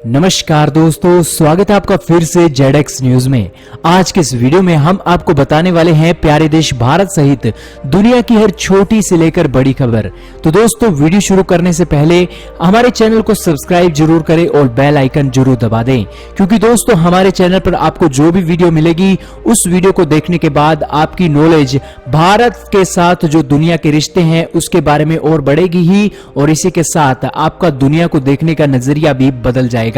नमस्कार दोस्तों, स्वागत है आपका फिर से जेडएक्स न्यूज में। आज के इस वीडियो में हम आपको बताने वाले हैं प्यारे देश भारत सहित दुनिया की हर छोटी से लेकर बड़ी खबर। तो दोस्तों, वीडियो शुरू करने से पहले हमारे चैनल को सब्सक्राइब जरूर करें और बेल आइकन जरूर दबा दें, क्योंकि दोस्तों हमारे चैनल पर आपको जो भी वीडियो मिलेगी उस वीडियो को देखने के बाद आपकी नॉलेज भारत के साथ जो दुनिया के रिश्ते हैं उसके बारे में और बढ़ेगी ही, और इसी के साथ आपका दुनिया को देखने का नजरिया भी बदल जाएगा।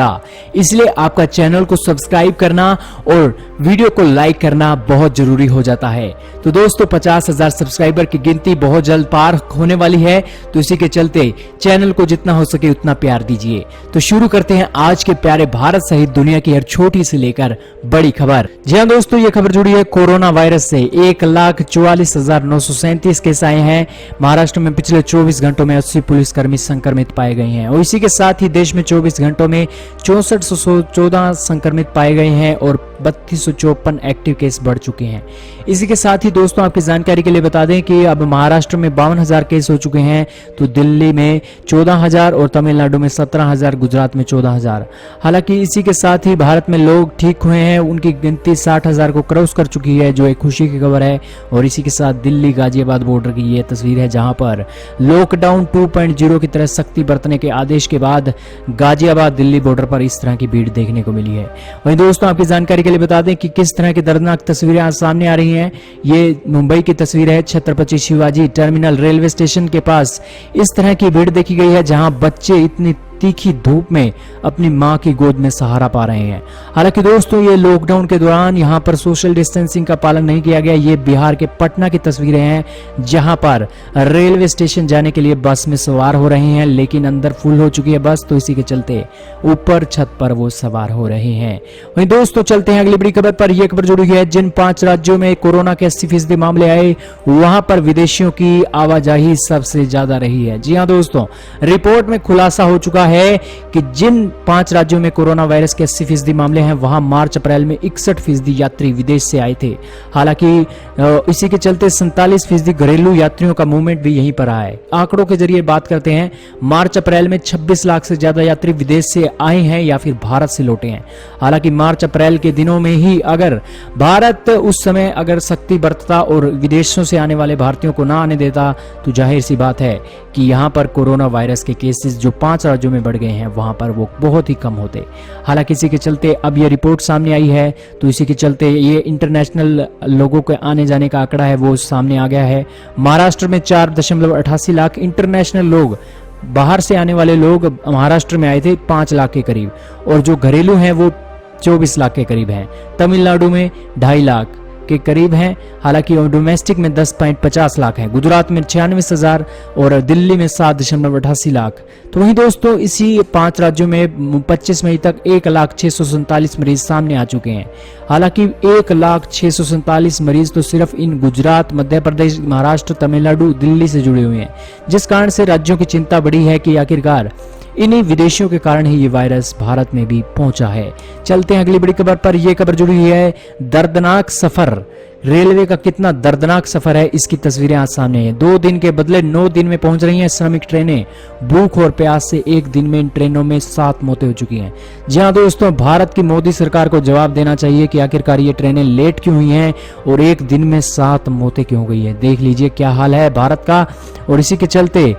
इसलिए आपका चैनल को सब्सक्राइब करना और वीडियो को लाइक करना बहुत जरूरी हो जाता है। तो दोस्तों, 50,000 सब्सक्राइबर की गिनती बहुत जल्द पार होने वाली है, तो इसी के चलते चैनल को जितना हो सके उतना प्यार दीजिए। तो शुरू करते हैं आज के प्यारे भारत सहित दुनिया की हर छोटी से लेकर बड़ी खबर। जी हां दोस्तों, यह खबर जुड़ी है कोरोना वायरस से। 1,44,937 केस आए हैं। महाराष्ट्र में पिछले 24 घंटों में 80 पुलिसकर्मी संक्रमित पाए गए हैं, और इसी के साथ ही देश में 24 घंटों में 6414 संक्रमित पाए गए हैं और 3254 एक्टिव केस बढ़ चुके हैं। इसी के साथ ही दोस्तों, आपकी जानकारी के लिए बता दें कि अब महाराष्ट्र में 52,000 केस हो चुके हैं, तो दिल्ली में 14,000 और तमिलनाडु में 17,000, गुजरात में 14,000। हालांकि इसी के साथ ही भारत में लोग ठीक हुए हैं, उनकी गिनती 60,000 को क्रॉस कर चुकी है, जो एक खुशी की खबर है। और इसी के साथ दिल्ली गाजियाबाद बॉर्डर की यह तस्वीर है, जहां पर लॉकडाउन 2.0 की तरह सख्ती बरतने के आदेश के बाद गाजियाबाद दिल्ली बॉर्डर पर इस तरह की भीड़ देखने को मिली है। वहीं दोस्तों, आपकी जानकारी के लिए बता दें कि किस तरह की दर्दनाक तस्वीरें आज सामने आ रही हैं। ये मुंबई की तस्वीर है। Chhatrapati Shivaji terminal railway station के पास इस तरह की भीड़ देखी गई है, जहां बच्चे इतनी तीखी धूप में अपनी मां की गोद में सहारा पा रहे हैं। हालांकि दोस्तों, ये लॉकडाउन के दौरान यहां पर सोशल डिस्टेंसिंग का पालन नहीं किया गया। ये बिहार के पटना की तस्वीरें हैं, जहां पर रेलवे स्टेशन जाने के लिए बस में सवार हो रहे हैं, लेकिन अंदर फुल हो चुकी है बस, तो इसी के चलते ऊपर छत पर वो सवार हो रहे हैं। वहीं दोस्तों, चलते हैं अगली बड़ी खबर पर। यह खबर जुड़ी है, जिन 5 राज्यों में कोरोना के 80% मामले आए, वहां पर विदेशियों की आवाजाही सबसे ज्यादा रही है। जी हां दोस्तों, रिपोर्ट में खुलासा हो चुका है कि जिन 5 राज्यों में कोरोना वायरस के 80% मामले हैं, वहां मार्च अप्रैल में 61% यात्री विदेश से आए थे। हालांकि इसी के चलते 47% घरेलू यात्रियों का मूवमेंट भी यहीं पर आया है। आंकड़ों के जरिए बात करते हैं, मार्च अप्रैल में 26 लाख से ज्यादा यात्री विदेश से आए हैं या फिर भारत से लौटे हैं। हालांकि मार्च अप्रैल के दिनों में ही अगर भारत उस समय अगर सख्ती बरतता और विदेशों से आने वाले भारतीयों को ना आने देता, तो जाहिर सी बात है कि यहां पर कोरोना वायरस के केसेस जो 5 राज्यों में बढ़ गए हैं, वहां पर वो बहुत ही कम होते। हालांकि इसी के चलते अब ये रिपोर्ट सामने आई है, तो इसी के चलते ये इंटरनेशनल लोगों के आने जाने का आंकड़ा है वो सामने आ गया है। महाराष्ट्र में 4.88 लाख इंटरनेशनल लोग, बाहर से आने वाले लोग महाराष्ट्र में आए थे 5 लाख के करीब, और जो घरेलू हैं वो 24 लाख के करीब हैं। तमिलनाडु में 2.5 लाख के करीब हैं। हालांकि डोमेस्टिक में 10.50 लाख हैं। गुजरात में 96,000 और दिल्ली में 7.88 लाख। तो वहीं दोस्तों, इसी 5 राज्यों में 25 मई तक 1,647 मरीज सामने आ चुके हैं। हालांकि 1,647 मरीज तो सिर्फ इन गुजरात, मध्य प्रदेश, महाराष्ट्र, तमिलनाडु, दिल्ली से जुड़े हुए हैं, जिस कारण से राज्यों की चिंता बढ़ी है कि आखिरकार इन्हीं विदेशियों के कारण ही ये वायरस भारत में भी पहुंचा है। चलते हैं अगली बड़ी खबर पर। यह खबर जुड़ी हुई है, दर्दनाक सफर। रेलवे का कितना दर्दनाक सफर है, इसकी तस्वीरें आज सामने हैं। 2 दिन के बदले 9 दिन में पहुंच रही हैं श्रमिक ट्रेनें। भूख और प्यास से 1 दिन में इन ट्रेनों में 7 मौतें हो चुकी हैं। जी हां दोस्तों, भारत की मोदी सरकार को जवाब देना चाहिए कि आखिरकार ये ट्रेनें लेट क्यों हुई हैं और 1 दिन में 7 मौतें क्यों हो गई है। देख लीजिए क्या हाल है भारत का। और इसी के चलते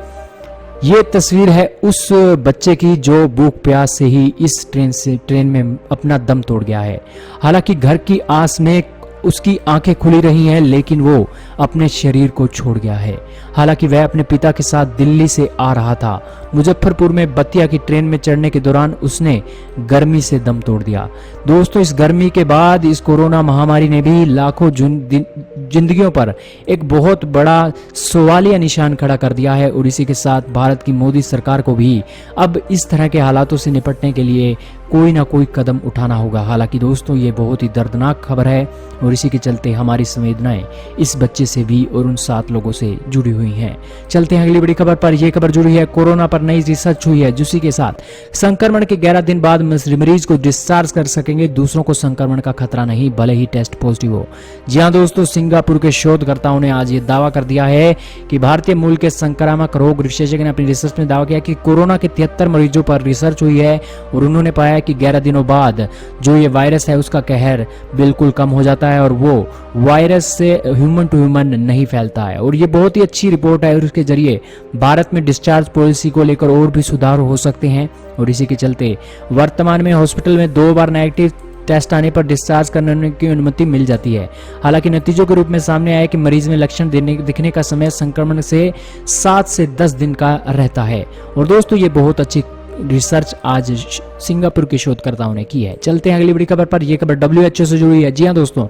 ये तस्वीर है उस बच्चे की जो भूख प्यास से ही इस ट्रेन में अपना दम तोड़ गया है। हालांकि घर की आस में उसकी आंखें खुली रही हैं, लेकिन वो अपने शरीर को छोड़ गया है। हालांकि वह अपने पिता के साथ दिल्ली से आ रहा था। मुजफ्फरपुर में बतिया की ट्रेन में चढ़ने के दौरान उसने गर्मी से दम तोड़ दिया। दोस्तों, इस गर्मी के बाद इस कोरोना महामारी ने भी लाखों जिंदगियों पर एक बहुत बड़ा सवालिया निशान खड़ा कर दिया है, और इसी के साथ भारत की मोदी सरकार को भी अब इस तरह के हालातों से निपटने के लिए कोई ना कोई कदम उठाना होगा। हालांकि दोस्तों, ये बहुत ही दर्दनाक खबर है, और इसी के चलते हमारी संवेदनाएं इस बच्चे से भी और उन 7 लोगों से जुड़ी हुई हैं। चलते हैं अगली बड़ी खबर पर। यह खबर जुड़ी है, कोरोना पर नई रिसर्च हुई है, जिसी के साथ संक्रमण के 11 दिन बाद मरीज को डिस्चार्ज कर सकेंगे। दूसरों को संक्रमण का खतरा नहीं, भले ही टेस्ट पॉजिटिव हो। जी हां दोस्तों, सिंगापुर के शोधकर्ताओं ने आज ये दावा कर दिया है कि भारतीय मूल के संक्रामक रोग विशेषज्ञ ने अपनी रिसर्च में दावा किया कि कोरोना के 73 मरीजों पर रिसर्च हुई है, और उन्होंने पाया है कि 11 दिनों बाद जो ये वायरस है उसका कहर बिल्कुल कम हो जाता है और वो वायरस से ह्यूमन टू ह्यूमन नहीं फैलता है। और ये बहुत ही अच्छी रिपोर्ट है और उसके जरिए भारत में डिस्चार्ज पॉलिसी को लेकर और भी सुधार हो सकते हैं। और इसी के चलते वर्तमान में हॉस्पिटल में 2 बार नेगेटिव टेस्ट आने पर डिस्चार्ज करने की अनुमति मिल जाती है। हालांकि नतीजों के रूप में सामने आया कि मरीज में लक्षण दिखने का समय संक्रमण से 7 से 10 दिन का रहता है। और दोस्तों ये बहुत अच्छी रिसर्च आज सिंगापुर के शोधकर्ताओं ने की है। चलते हैं अगली बड़ी खबर पर। यह खबर WHO से जुड़ी है। जी हां दोस्तों,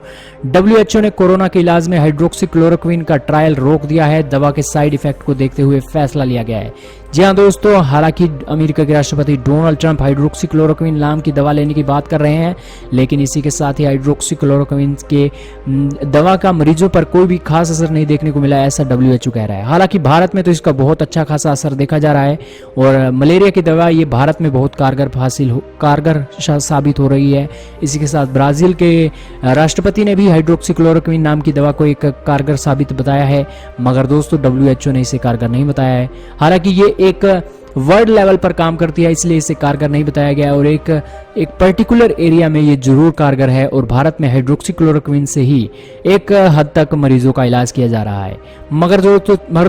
WHO ने कोरोना के इलाज में हाइड्रोक्सीक्लोरोक्विन का ट्रायल रोक दिया है। दवा के साइड इफेक्ट को देखते हुए फैसला लिया गया है। जी हां दोस्तों, हालांकि अमेरिका के राष्ट्रपति डोनाल्ड ट्रंप हाइड्रोक्सीक्लोरोक्विन नाम की दवा लेने की बात कर रहे हैं, लेकिन इसी के साथ ही हाइड्रोक्सीक्लोरोक्विन के दवा का मरीजों पर कोई भी खास असर नहीं देखने को मिला, ऐसा WHO कह रहा है। हालांकि भारत में तो इसका बहुत अच्छा खासा असर देखा जा रहा है और मलेरिया की दवा ये भारत में बहुत कारगर साबित हो रही है। इसी के साथ ब्राजील के राष्ट्रपति ने भी हाइड्रोक्सीक्लोरोक्विन नाम की दवा को एक कारगर साबित बताया है, मगर दोस्तों WHO ने इसे कारगर नहीं बताया है। हालांकि ये एक वर्ल्ड लेवल पर काम करती है, इसलिए इसे कारगर नहीं बताया गया और एक पर्टिकुलर एरिया में ये जरूर कारगर है और भारत में हाइड्रोक्सीक्लोरोक्विन से ही एक हद तक मरीजों का इलाज किया जा रहा है। मगर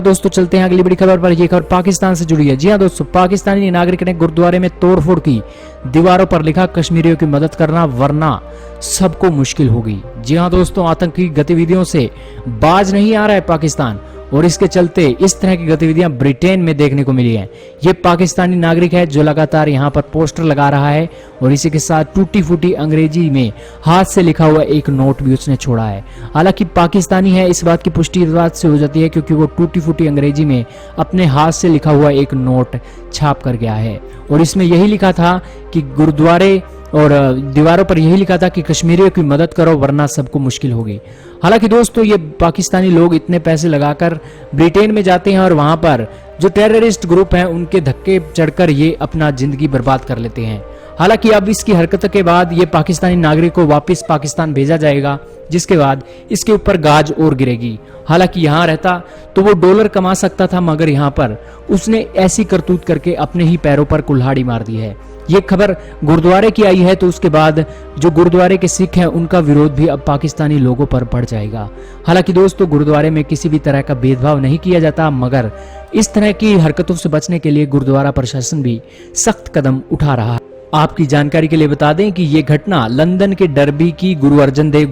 दोस्तों चलते हैं अगली बड़ी खबर पर। यह खबर पाकिस्तान से जुड़ी है। जी हां दोस्तों, पाकिस्तानी नागरिक ने गुरुद्वारे में तोड़फोड़ की, दीवारों पर लिखा कश्मीरियों की मदद करना वरना सबको मुश्किल होगी। जी हां दोस्तों, आतंकी गतिविधियों से बाज नहीं आ रहा है पाकिस्तान और इसके चलते इस तरह की गतिविधियां ब्रिटेन में देखने को मिली हैं। ये पाकिस्तानी नागरिक है जो लगातार यहां पर पोस्टर लगा रहा है और इसी के साथ टूटी फूटी अंग्रेजी में हाथ से लिखा हुआ एक नोट भी उसने छोड़ा है। हालांकि पाकिस्तानी है इस बात की पुष्टि इस बात से हो जाती है क्योंकि वो टूटी फूटी अंग्रेजी में अपने हाथ से लिखा हुआ एक नोट छाप कर गया है और इसमें यही लिखा था कि गुरुद्वारे और दीवारों पर यही लिखा था कि कश्मीरियों की मदद करो वरना सबको मुश्किल होगी। हालांकि दोस्तों ये पाकिस्तानी लोग इतने पैसे लगाकर ब्रिटेन में जाते हैं और वहां पर जो टेररिस्ट ग्रुप हैं उनके धक्के चढ़कर ये अपना जिंदगी बर्बाद कर लेते हैं। हालांकि अब इसकी हरकत के बाद ये पाकिस्तानी नागरिक को वापस पाकिस्तान भेजा जाएगा, जिसके बाद इसके ऊपर गाज और गिरेगी। हालांकि यहाँ रहता तो वो डॉलर कमा सकता था, मगर यहाँ पर उसने ऐसी करतूत करके अपने ही पैरों पर कुल्हाड़ी मार दी है। ये खबर गुरुद्वारे की आई है तो उसके बाद जो गुरुद्वारे के सिख हैं उनका विरोध भी अब पाकिस्तानी लोगों पर बढ़ जाएगा। हालांकि दोस्तों गुरुद्वारे में किसी भी तरह का भेदभाव नहीं किया जाता, मगर इस तरह की हरकतों से बचने के लिए गुरुद्वारा प्रशासन भी सख्त कदम उठा रहा है। आपकी जानकारी के लिए बता दें कि ये घटना लंदन के डरबी की गुरु अर्जन देव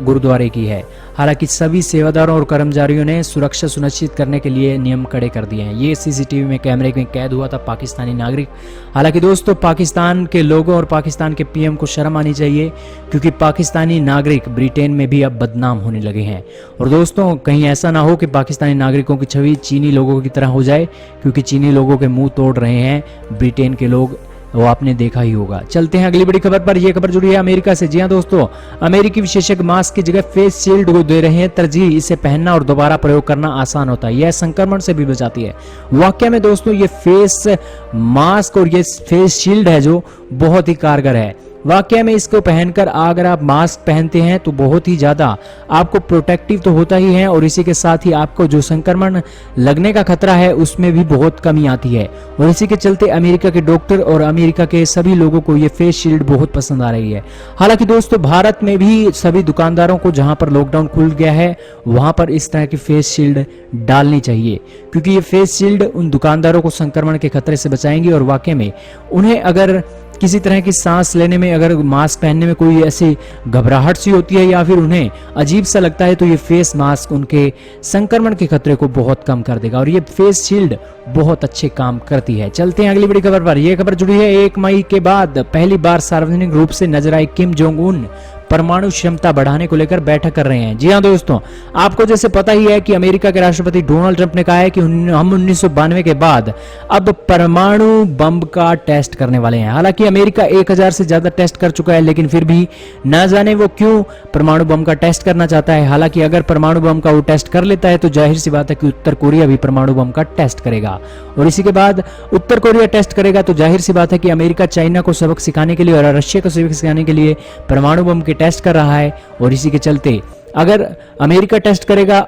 गुरुद्वारे की है। हालांकि सभी सेवादारों और कर्मचारियों ने सुरक्षा सुनिश्चित करने के लिए नियम कड़े कर दिए हैं। ये CCTV में कैमरे में कैद हुआ था पाकिस्तानी नागरिक। हालांकि दोस्तों पाकिस्तान के लोगों और पाकिस्तान के PM को शर्म आनी चाहिए क्योंकि पाकिस्तानी नागरिक ब्रिटेन में भी अब बदनाम होने लगे हैं। और दोस्तों कहीं ऐसा ना हो कि पाकिस्तानी नागरिकों की छवि चीनी लोगों की तरह हो जाए, क्योंकि चीनी लोगों के मुंह तोड़ रहे हैं ब्रिटेन के लोग, वो आपने देखा ही होगा। चलते हैं अगली बड़ी खबर पर। यह खबर जुड़ी है अमेरिका से। जी हां दोस्तों, अमेरिकी विशेषज्ञ मास्क की जगह फेस शील्ड को दे रहे हैं तरजीह। इसे पहनना और दोबारा प्रयोग करना आसान होता है, यह संक्रमण से भी बचाती है। वाकई में दोस्तों ये फेस मास्क और ये फेस शील्ड है जो बहुत ही कारगर है। वाकई में इसको पहनकर अगर आप मास्क पहनते हैं तो बहुत ही ज्यादा आपको प्रोटेक्टिव तो होता ही है और इसी के साथ ही आपको जो संक्रमण लगने का खतरा है उसमें भी बहुत कमी आती है। और इसी के चलते अमेरिका के डॉक्टर और अमेरिका के सभी लोगों को ये फेस शील्ड बहुत पसंद आ रही है। हालांकि दोस्तों भारत में भी सभी दुकानदारों को जहां पर लॉकडाउन खुल गया है वहां पर इस तरह की फेस शील्ड डालनी चाहिए, क्योंकि ये फेस शील्ड उन दुकानदारों को संक्रमण के खतरे से बचाएंगी और वाकई में उन्हें अगर किसी तरह की सांस लेने में अगर मास्क पहनने में कोई ऐसी घबराहट सी होती है या फिर उन्हें अजीब सा लगता है तो ये फेस मास्क उनके संक्रमण के खतरे को बहुत कम कर देगा और ये फेस शील्ड बहुत अच्छे काम करती है। चलते हैं अगली बड़ी खबर पर। यह खबर जुड़ी है 1 मई के बाद पहली बार सार्वजनिक रूप से नजर आए किम जोंग उन परमाणु क्षमता बढ़ाने को लेकर बैठक कर रहे हैं। जी हां दोस्तों, आपको जैसे पता ही है कि अमेरिका के राष्ट्रपति डोनाल्ड ट्रंप ने कहा है कि हम 1992 के बाद अब परमाणु बम का टेस्ट करने वाले हैं। हालांकि अमेरिका 1000 से ज्यादा टेस्ट कर चुका है, लेकिन फिर भी ना जाने वो क्यों परमाणु बम का टेस्ट करना चाहता है। हालांकि अगर परमाणु बम का वो टेस्ट कर लेता है तो जाहिर सी बात है कि उत्तर कोरिया भी परमाणु बम का टेस्ट करेगा और इसी के बाद उत्तर कोरिया टेस्ट करेगा तो जाहिर सी बात है कि अमेरिका चाइना को सबक सिखाने के लिए और रशिया को सबक सिखाने के लिए परमाणु बम के टेस्ट कर रहा है। और इसी के चलते अगर अमेरिका टेस्ट करेगा,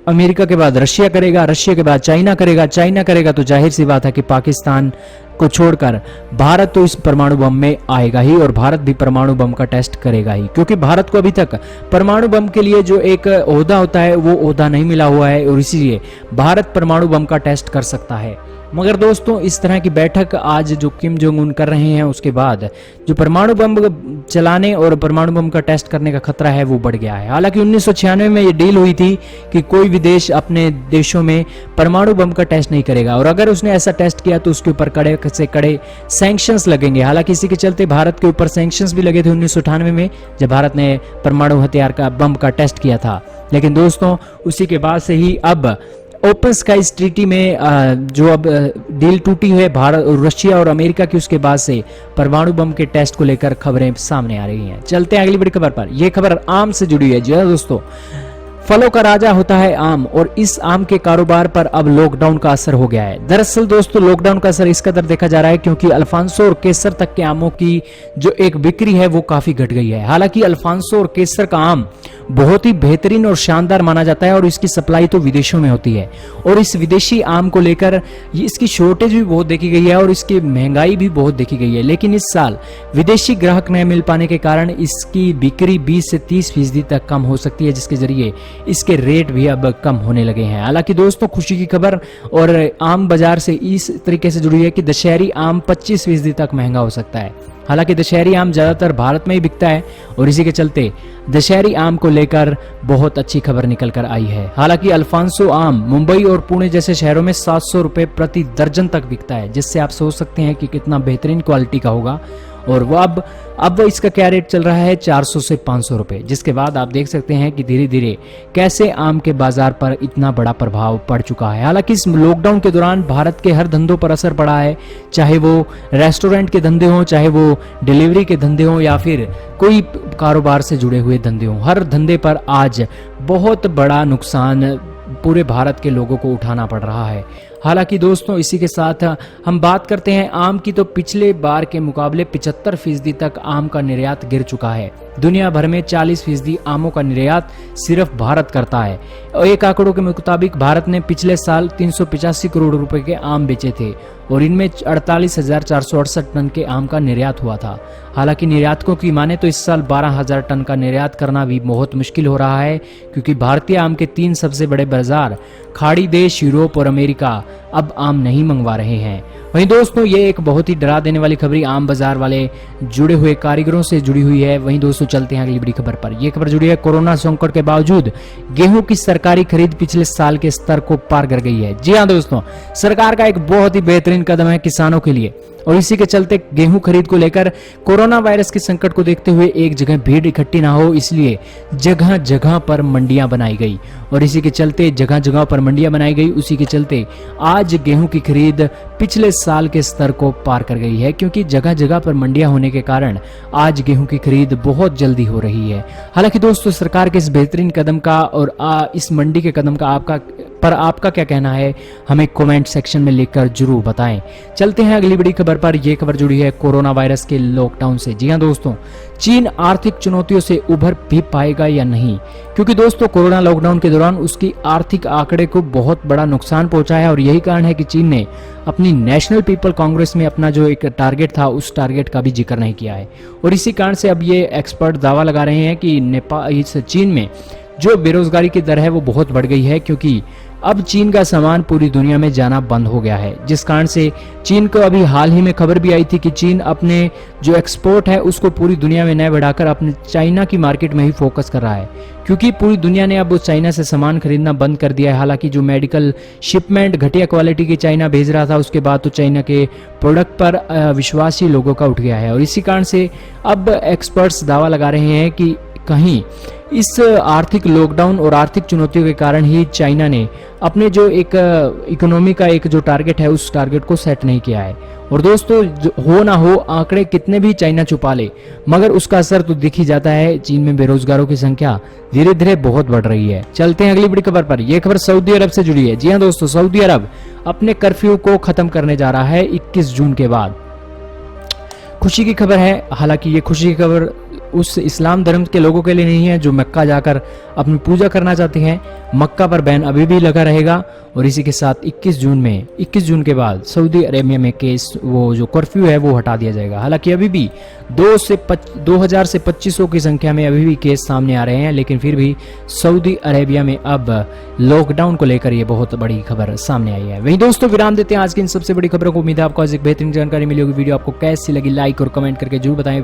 अमेरिका के बाद रशिया करेगा, रशिया के बाद चाइना करेगा, चाइना करेगा तो जाहिर सी बात है कि पाकिस्तान को छोड़कर भारत तो इस परमाणु बम में आएगा ही, और भारत भी परमाणु बम का टेस्ट करेगा ही, क्योंकि भारत को अभी तक परमाणु बम के लिए जो एक ओहदा होता है वो ओहदा नहीं मिला हुआ है, और इसीलिए भारत परमाणु बम का टेस्ट कर सकता है। मगर दोस्तों इस तरह की बैठक आज जो किम जोंग उन कर रहे हैं, उसके बाद जो परमाणु बम चलाने और परमाणु बम का टेस्ट करने का खतरा है वो बढ़ गया है। हालांकि 1996 में ये डील हुई थी कि कोई भी देश अपने देशों में परमाणु बम का टेस्ट नहीं करेगा, और अगर उसने ऐसा टेस्ट किया तो उसके ऊपर कड़े से कड़े सैंक्शंस लगेंगे। हालांकि इसी के चलते भारत के ऊपर सैंक्शंस भी लगे थे 1998 में, जब भारत ने परमाणु हथियार का बम का टेस्ट किया था। लेकिन दोस्तों उसी के बाद से ही अब ओपन स्काईज ट्रीटी में जो अब डील टूटी है भारत, रशिया और अमेरिका की, उसके बाद से परमाणु बम के टेस्ट को लेकर खबरें सामने आ रही हैं। चलते हैं अगली बड़ी खबर पर। यह खबर आम से जुड़ी है। जी हाँ दोस्तों, फलों का राजा होता है आम, और इस आम के कारोबार पर अब लॉकडाउन का असर हो गया है। दरअसल दोस्तों लॉकडाउन का असर इस कदर देखा जा रहा है क्योंकि अल्फांसो और केसर तक के आमों की जो एक बिक्री है वो काफी घट गई है। हालांकि अल्फांसो और केसर का आम बहुत ही बेहतरीन और शानदार माना जाता है, और इसकी सप्लाई तो विदेशों में होती है, और इस विदेशी आम को लेकर इसकी शॉर्टेज भी बहुत देखी गई है और इसकी महंगाई भी बहुत देखी गई है। लेकिन इस साल विदेशी ग्राहक न मिल पाने के कारण इसकी बिक्री 20 से 30% तक कम हो सकती है, जिसके जरिए इसके रेट भी अब कम होने लगे हैं। हालांकि दोस्तों खुशी की खबर और आम बाजार से इस तरीके से जुड़ी है कि दशहरी आम 25% तक महंगा हो सकता है। हालांकि दशहरी आम ज्यादातर भारत में ही बिकता है, और इसी के चलते दशहरी आम को लेकर बहुत अच्छी खबर निकल कर आई है। हालांकि अल्फांसो आम मुंबई और पुणे जैसे शहरों में 700 रुपए प्रति दर्जन तक बिकता है, जिससे आप सोच सकते हैं कि कितना बेहतरीन क्वालिटी का होगा। और वो अब इसका क्या रेट चल रहा है, 400 से 500 रुपए, जिसके बाद आप देख सकते हैं कि धीरे धीरे कैसे आम के बाजार पर इतना बड़ा प्रभाव पड़ चुका है। हालांकि इस लॉकडाउन के दौरान भारत के हर धंधों पर असर पड़ा है, चाहे वो रेस्टोरेंट के धंधे हों, चाहे वो डिलीवरी के धंधे हों, या फिर कोई कारोबार से जुड़े हुए धंधे हों। हर धंधे पर आज बहुत बड़ा नुकसान पूरे भारत के लोगों को उठाना पड़ रहा है। हालांकि दोस्तों इसी के साथ हम बात करते हैं आम की, तो पिछले बार के मुकाबले 75% तक आम का निर्यात गिर चुका है। दुनिया भर में 40% आमों का निर्यात सिर्फ भारत करता है। एक आंकड़ों के मुताबिक भारत ने पिछले साल 385 करोड़ रुपए के आम बेचे थे, और इनमें 48,468 टन के आम का निर्यात हुआ था। हालांकि निर्यातकों की माने तो इस साल 12,000 टन का निर्यात करना भी बहुत मुश्किल हो रहा है, क्योंकि भारतीय आम के 3 सबसे बड़े बाजार खाड़ी देश, यूरोप और अमेरिका अब आम नहीं मंगवा रहे हैं। वहीं दोस्तों ये एक बहुत ही डरा देने वाली खबर आम बाजार वाले जुड़े हुए कारीगरों से जुड़ी हुई है। वहीं दोस्तों चलते हैं अगली बड़ी खबर पर। यह खबर जुड़ी है कोरोना संकट के बावजूद गेहूं की सरकारी खरीद पिछले साल के स्तर को पार कर गई है। जी हां दोस्तों, सरकार का एक बहुत ही बेहतरीन कदम है किसानों के लिए, और इसी के चलते गेहूं खरीद को लेकर कोरोना वायरस के संकट को देखते हुए एक जगह भीड़ इकट्ठी ना हो, इसलिए जगह जगह पर मंडियां बनाई गई, और इसी के चलते जगह जगह पर मंडियां बनाई गई। उसी के चलते आज गेहूं की खरीद पिछले साल के स्तर को पार कर गई है, क्योंकि जगह जगह पर मंडियां होने के कारण आज गेहूं की खरीद बहुत जल्दी हो रही है। हालांकि दोस्तों सरकार के इस बेहतरीन कदम का और इस मंडी के कदम का आपका क्या कहना है, हमें कमेंट सेक्शन में लिखकर जरूर बताएं। चलते हैं अगली बड़ी खबर पर। यह खबर जुड़ी है कोरोना वायरस के लॉकडाउन से। जी हां दोस्तों, चीन आर्थिक चुनौतियों से उभर भी पाएगा या नहीं, क्योंकि दोस्तों कोरोना लॉकडाउन के दौरान उसकी आर्थिक आंकड़े को बहुत बड़ा नुकसान पहुंचा है, और यही कारण है कि चीन ने अपनी नेशनल पीपल कांग्रेस में अपना जो एक टारगेट था उस टारगेट का भी जिक्र नहीं किया है। और इसी कारण से अब ये एक्सपर्ट दावा लगा रहे हैं कि चीन में जो बेरोजगारी की दर है वो बहुत बढ़ गई है, क्योंकि अब चीन का सामान पूरी दुनिया में जाना बंद हो गया है, जिस कारण से चीन को अभी हाल ही में खबर भी आई थी कि चीन अपने जो एक्सपोर्ट है उसको पूरी दुनिया में न बढ़ाकर अपने चाइना की मार्केट में ही फोकस कर रहा है, क्योंकि पूरी दुनिया ने अब चाइना से सामान खरीदना बंद कर दिया है। हालांकि जो मेडिकल शिपमेंट घटिया क्वालिटी की चाइना भेज रहा था, उसके बाद तो चाइना के प्रोडक्ट पर विश्वास ही लोगों का उठ गया है, और इसी कारण से अब एक्सपर्ट्स दावा लगा रहे हैं कि कहीं इस आर्थिक लॉकडाउन और आर्थिक चुनौतियों के कारण ही चाइना ने अपने जो एक इकोनॉमी का एक जो टारगेट है उस टारगेट को सेट नहीं किया है। और दोस्तों हो ना हो आंकड़े कितने भी चाइना छुपा ले, मगर उसका असर तो दिख ही जाता है। चीन में बेरोजगारों की संख्या धीरे धीरे बहुत बढ़ रही है। चलते हैं अगली बड़ी खबर पर। यह खबर सऊदी अरब से जुड़ी है। जी हाँ दोस्तों, सऊदी अरब अपने कर्फ्यू को खत्म करने जा रहा है 21 जून के बाद। खुशी की खबर है। हालांकि ये खुशी की खबर उस इस्लाम धर्म के लोगों के लिए नहीं है जो मक्का जाकर अपनी पूजा करना चाहते हैं। मक्का पर बैन अभी भी लगा रहेगा। और इसी के साथ 21 जून के बाद सऊदी अरेबिया में केस वो जो कर्फ्यू है वो हटा दिया जाएगा। हालांकि अभी भी 2000 से 2500 की संख्या में अभी भी केस सामने आ रहे हैं, लेकिन फिर भी सऊदी अरेबिया में अब लॉकडाउन को लेकर ये बहुत बड़ी खबर सामने आई है। वहीं दोस्तों विराम देते हैं आज की इन सबसे बड़ी खबरों को। उम्मीद है आपको आज एक बेहतरीन जानकारी मिली होगी। वीडियो आपको कैसी लगी लाइक और कमेंट करके जरूर बताएं।